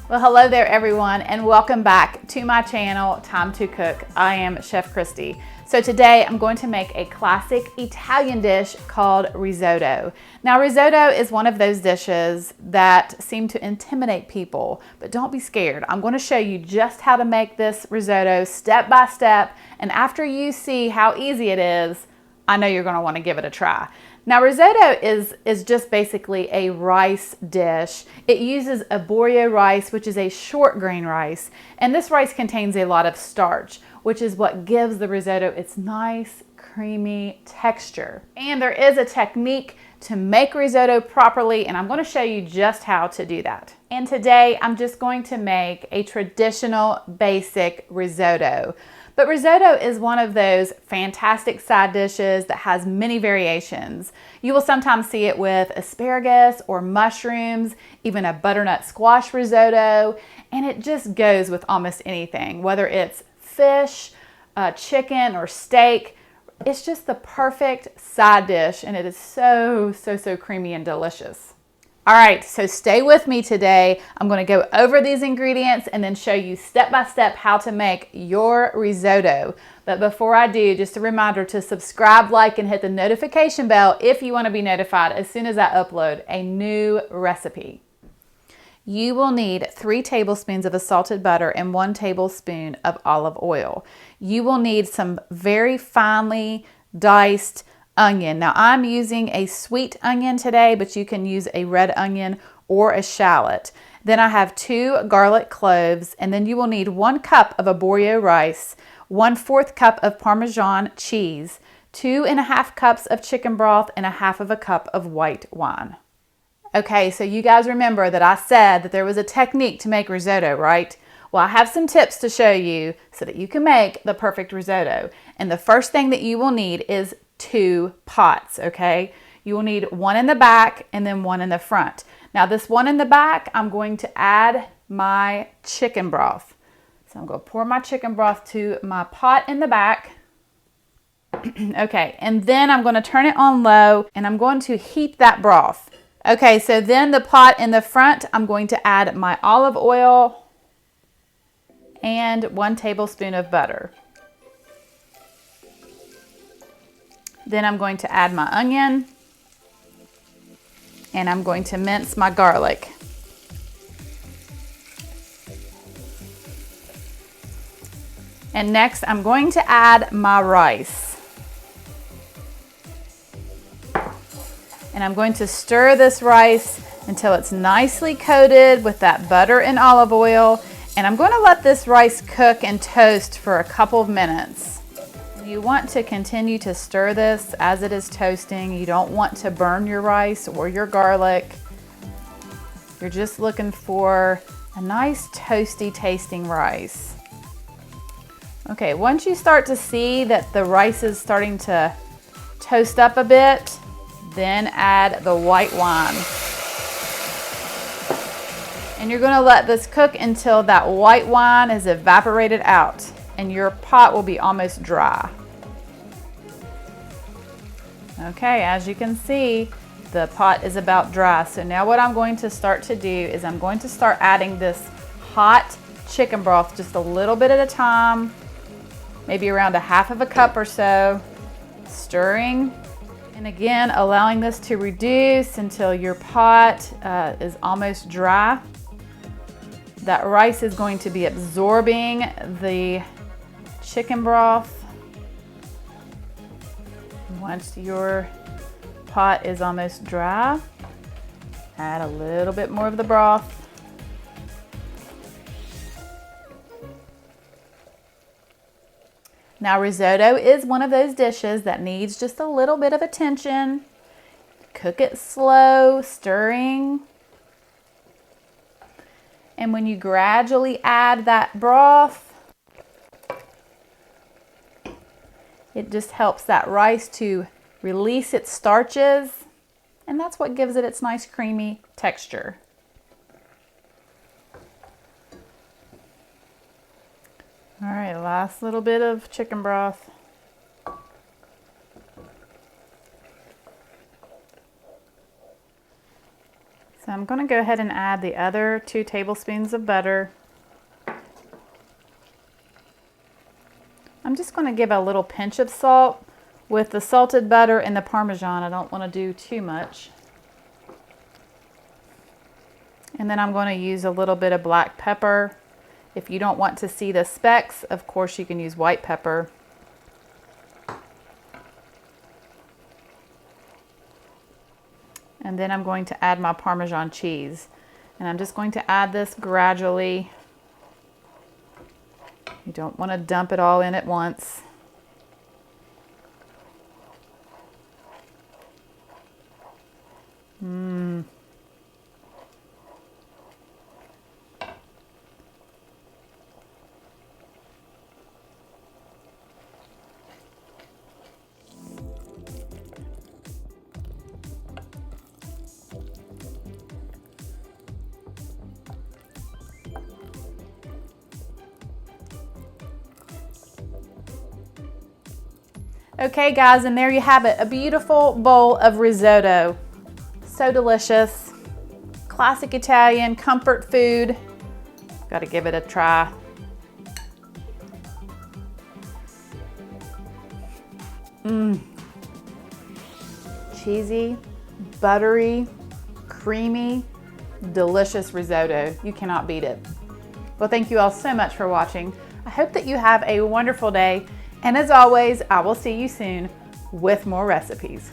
Well, hello there everyone, and welcome back to my channel, Time to Cook. I am Chef Christy. So today I'm going to make a classic Italian dish called risotto. Now risotto is one of those dishes that seem to intimidate people, but don't be scared. I'm going to show you just how to make this risotto step by step, and after you see how easy it is, I know you're going to want to give it a try. Now risotto is just basically a rice dish. It uses arborio rice, which is a short grain rice, and this rice contains a lot of starch, which is what gives the risotto its nice creamy texture. And there is a technique to make risotto properly, and I'm going to show you just how to do that. And today I'm just going to make a traditional basic risotto. But risotto is one of those fantastic side dishes that has many variations. You will sometimes see it with asparagus or mushrooms, even a butternut squash risotto, and it just goes with almost anything, whether it's fish, chicken, or steak. It's just the perfect side dish, and it is so creamy and delicious. All right, so stay with me today. I'm going to go over these ingredients and then show you step by step how to make your risotto. But before I do, just a reminder to subscribe, like, and hit the notification bell if you want to be notified as soon as I upload a new recipe. You will need 3 tablespoons of salted butter and 1 tablespoon of olive oil. You will need some very finely diced onion. Now I'm using a sweet onion today, but you can use a red onion or a shallot. Then I have 2 garlic cloves, and then you will need 1 cup of arborio rice, 1/4 cup of parmesan cheese, 2½ cups of chicken broth, and 1/2 cup of white wine. Okay, so you guys remember that I said that there was a technique to make risotto, right? Well, I have some tips to show you so that you can make the perfect risotto. And the first thing that you will need is 2 pots, okay? You will need 1 in the back and then 1 in the front. Now this one in the back, I'm going to add my chicken broth. So I'm going to pour my chicken broth to my pot in the back. Okay, and then I'm going to turn it on low and I'm going to heat that broth. Okay, so then the pot in the front, I'm going to add my olive oil and 1 tablespoon of butter. Then I'm going to add my onion, and I'm going to mince my garlic. And next I'm going to add my rice. And I'm going to stir this rice until it's nicely coated with that butter and olive oil. And I'm going to let this rice cook and toast for a couple of minutes. You want to continue to stir this as it is toasting. You don't want to burn your rice or your garlic. You're just looking for a nice toasty tasting rice. Okay, once you start to see that the rice is starting to toast up a bit, then add the white wine. And you're going to let this cook until that white wine is evaporated out and your pot will be almost dry. Okay, as you can see, the pot is about dry. So now what I'm going to start to do is I'm going to start adding this hot chicken broth just a little bit at a time, maybe around 1/2 cup or so, stirring. And again, allowing this to reduce until your pot is almost dry. That rice is going to be absorbing the chicken broth. Once your pot is almost dry, add a little bit more of the broth. Now risotto is one of those dishes that needs just a little bit of attention. Cook it slow, stirring. And when you gradually add that broth, it just helps that rice to release its starches, and that's what gives it its nice creamy texture. All right, last little bit of chicken broth. So I'm going to go ahead and add the other 2 tablespoons of butter. I'm just going to give a little pinch of salt. With the salted butter and the Parmesan, I don't want to do too much. And then I'm going to use a little bit of black pepper. If you don't want to see the specks, of course you can use white pepper. And then I'm going to add my Parmesan cheese. And I'm just going to add this gradually. You don't want to dump it all in at once. Okay guys, and there you have it, a beautiful bowl of risotto. So delicious, classic Italian comfort food. Got to give it a try. Cheesy, buttery, creamy, delicious risotto. You cannot beat it. Well, thank you all so much for watching. I hope that you have a wonderful day. And as always, I will see you soon with more recipes.